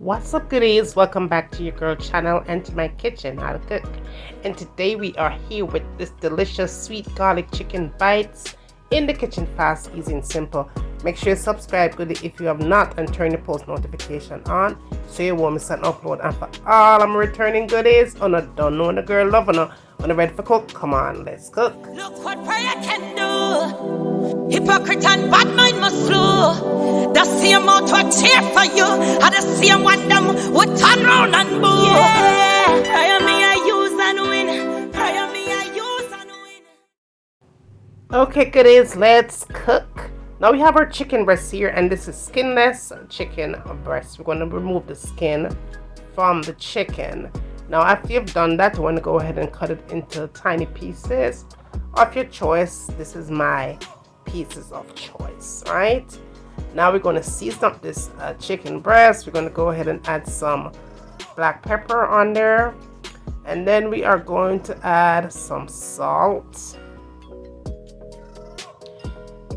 What's up, goodies? Welcome back to your girl channel and to my kitchen, how to cook. And today we are here with this delicious sweet garlic chicken bites in the kitchen, fast, easy and simple. Make sure you subscribe, goodie, if you have not, and turn your post notification on so you won't miss an upload. And for all I'm returning goodies, on a don't know the girl loving her, on the ready for cook, come on, let's cook. Look what prayer can do. Hypocrite and bad mind must flow. The same mouth will cheer for you, and the same one them would turn round and boo. Yeah, prayer me I use and win. Prayer me I use and win. Okay, goodies, let's cook. Now we have our chicken breast here, and this is skinless chicken breast. We're going to remove the skin from the chicken. Now after you've done that, you want to go ahead and cut it into tiny pieces of your choice. This is my pieces of choice. Right now we're going to season up this chicken breast. We're going to go ahead and add some black pepper on there, and then we are going to add some salt.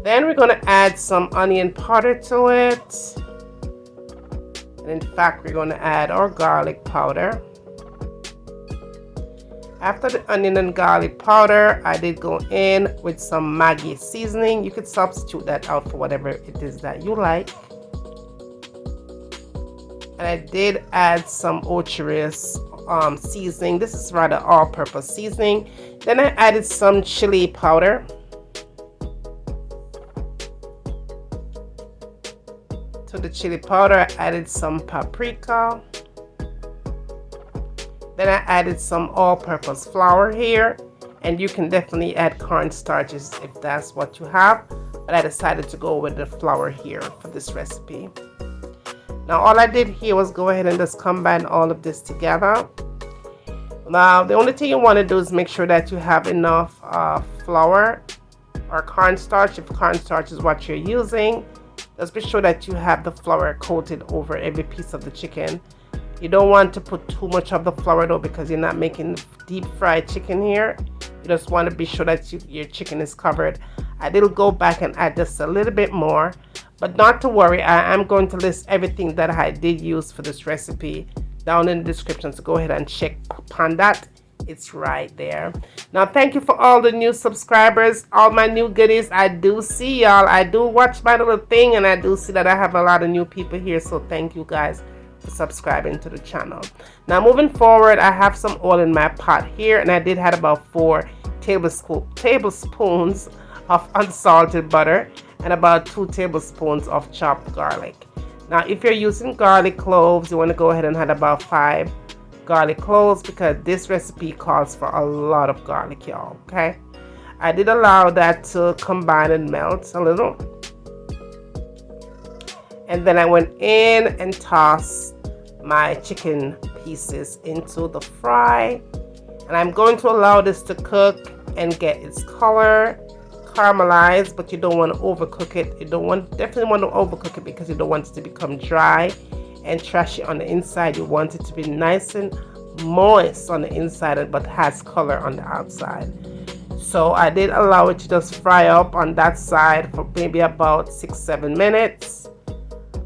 Then we're going to add some onion powder to it, and in fact we're going to add our garlic powder. After the onion and garlic powder, I did go in with some Maggi seasoning. You could substitute that out for whatever it is that you like. And I did add some Ocherous seasoning. This is rather all-purpose seasoning. Then I added some chili powder. To the chili powder, I added some paprika. Then I added some all-purpose flour here, and you can definitely add cornstarches if that's what you have, but I decided to go with the flour here for this recipe. Now all I did here was go ahead and just combine all of this together. Now the only thing you want to do is make sure that you have enough flour or cornstarch. If cornstarch is what you're using, just be sure that you have the flour coated over every piece of the chicken. You don't want to put too much of the flour though, because you're not making deep fried chicken here. You just want to be sure that your chicken is covered. I did go back and add just a little bit more, but not to worry. I am going to list everything that I did use for this recipe down in the description, so go ahead and check upon that. It's right there. Now thank you for all the new subscribers, all my new goodies. I do see y'all. I do watch my little thing, and I do see that I have a lot of new people here, so thank you guys subscribing to the channel. Now moving forward, I have some oil in my pot here, and I did have about 4 tablespoons of unsalted butter and about 2 tablespoons of chopped garlic. Now if you're using garlic cloves, you want to go ahead and add about 5 garlic cloves, because this recipe calls for a lot of garlic, y'all. Okay, I did allow that to combine and melt a little, and then I went in and tossed my chicken pieces into the fry, and I'm going to allow this to cook and get its color caramelized, but you don't want to overcook it. You definitely want to overcook it, because you don't want it to become dry and trashy on the inside. You want it to be nice and moist on the inside, but has color on the outside. So I did allow it to just fry up on that side for maybe about 6-7 minutes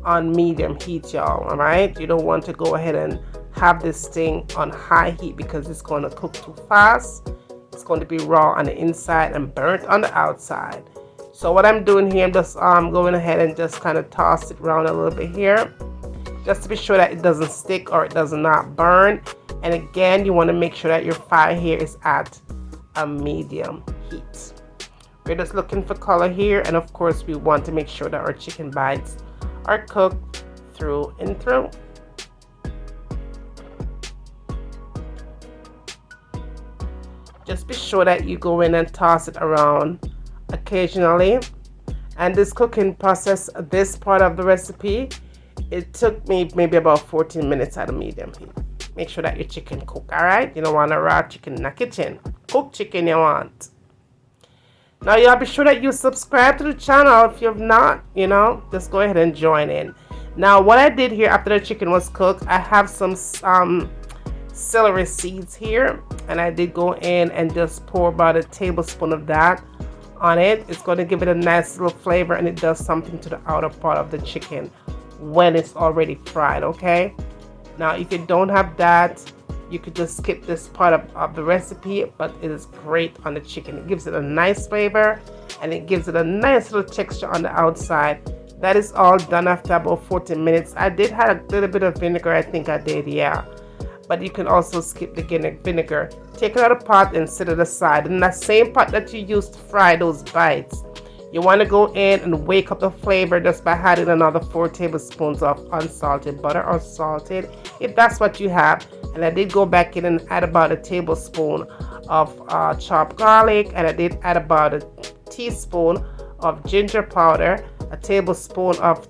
on medium heat, y'all. All right, you don't want to go ahead and have this thing on high heat, because it's going to cook too fast. It's going to be raw on the inside and burnt on the outside. So what I'm doing here, I'm just going ahead and just kind of toss it around a little bit here, just to be sure that it doesn't stick or it does not burn. And again, you want to make sure that your fire here is at a medium heat. We're just looking for color here, and of course we want to make sure that our chicken bites are cooked through and through. Just be sure that you go in and toss it around occasionally. And this cooking process, this part of the recipe, it took me maybe about 14 minutes at a medium heat. Make sure that your chicken cook, all right? You don't want a raw chicken in the kitchen. Cooked chicken you want. Now y'all be sure that you subscribe to the channel. If you've not, just go ahead and join in. Now what I did here after the chicken was cooked, I have some celery seeds here, and I did go in and just pour about a tablespoon of that on it. It's going to give it a nice little flavor, and it does something to the outer part of the chicken when it's already fried. Okay, Now, if you don't have that, you could just skip this part of the recipe, but it is great on the chicken. It gives it a nice flavor and it gives it a nice little texture on the outside. That is all done after about 14 minutes. I did have a little bit of vinegar, I think I did, yeah. But you can also skip the vinegar. Take it out of the pot and set it aside. In that same pot that you used to fry those bites, you want to go in and wake up the flavor just by adding another 4 tablespoons of unsalted butter or salted, if that's what you have. And I did go back in and add about a tablespoon of chopped garlic, and I did add about a teaspoon of ginger powder, a tablespoon of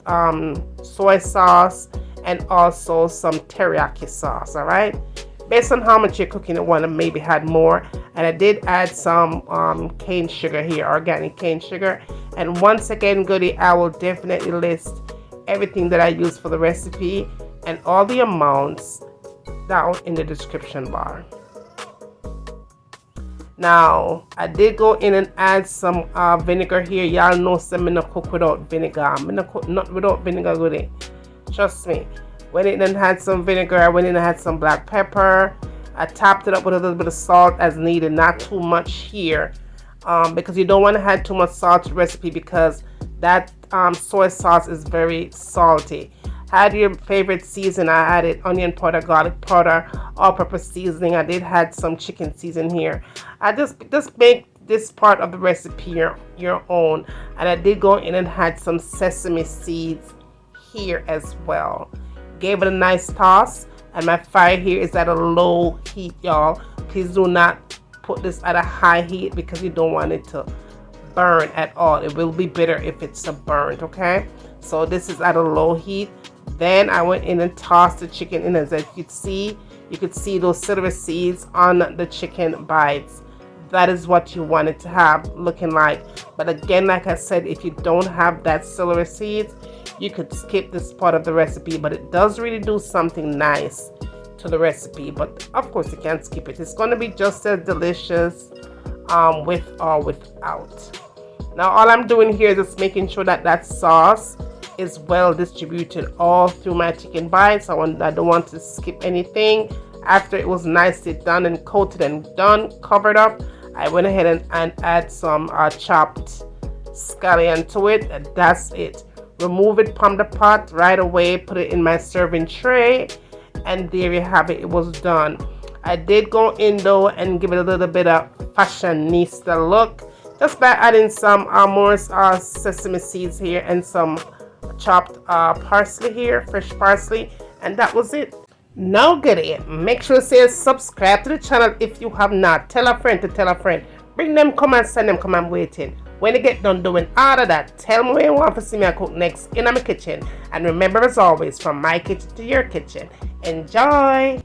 soy sauce, and also some teriyaki sauce. All right, based on how much you're cooking, you want to maybe add more. And I did add some cane sugar here, organic cane sugar. And once again, goodie, I will definitely list everything that I use for the recipe and all the amounts down in the description bar. Now, I did go in and add some vinegar here. Y'all know some me no cook without vinegar. Me no cook not without vinegar, goodie. Trust me. Went in and had some vinegar. I went in and had some black pepper. I topped it up with a little bit of salt as needed, not too much here, because you don't want to add too much salt to the recipe because that soy sauce is very salty. Add your favorite season. I added onion powder, garlic powder, all-purpose seasoning. I did add some chicken season here. I just make this part of the recipe your own. And I did go in and had some sesame seeds here as well. Gave it a nice toss, and my fire here is at a low heat, y'all. Please do not put this at a high heat because you don't want it to burn at all. It will be bitter if it's burnt, okay? So this is at a low heat. Then I went in and tossed the chicken in. As you could see those celery seeds on the chicken bites. That is what you want it to have looking like. But again, like I said, if you don't have that celery seeds, you could skip this part of the recipe, but it does really do something nice to the recipe. But of course you can't skip it. It's going to be just as delicious with or without. Now all I'm doing here is just making sure that that sauce is well distributed all through my chicken bites. I don't want to skip anything. After it was nicely done and coated and done, covered up, I went ahead and add some chopped scallion to it, and that's it. Remove it from the pot right away, put it in my serving tray, and there you have it. It was done. I did go in though and give it a little bit of fashionista look just by adding some more sesame seeds here and some chopped parsley here, fresh parsley, and that was it. Now goodie, make sure to say subscribe to the channel if you have not. Tell a friend to tell a friend. Bring them, come and send them, come and waiting. When you get done doing all of that, tell me where you want to see me cook next in my kitchen. And remember, as always, from my kitchen to your kitchen. Enjoy!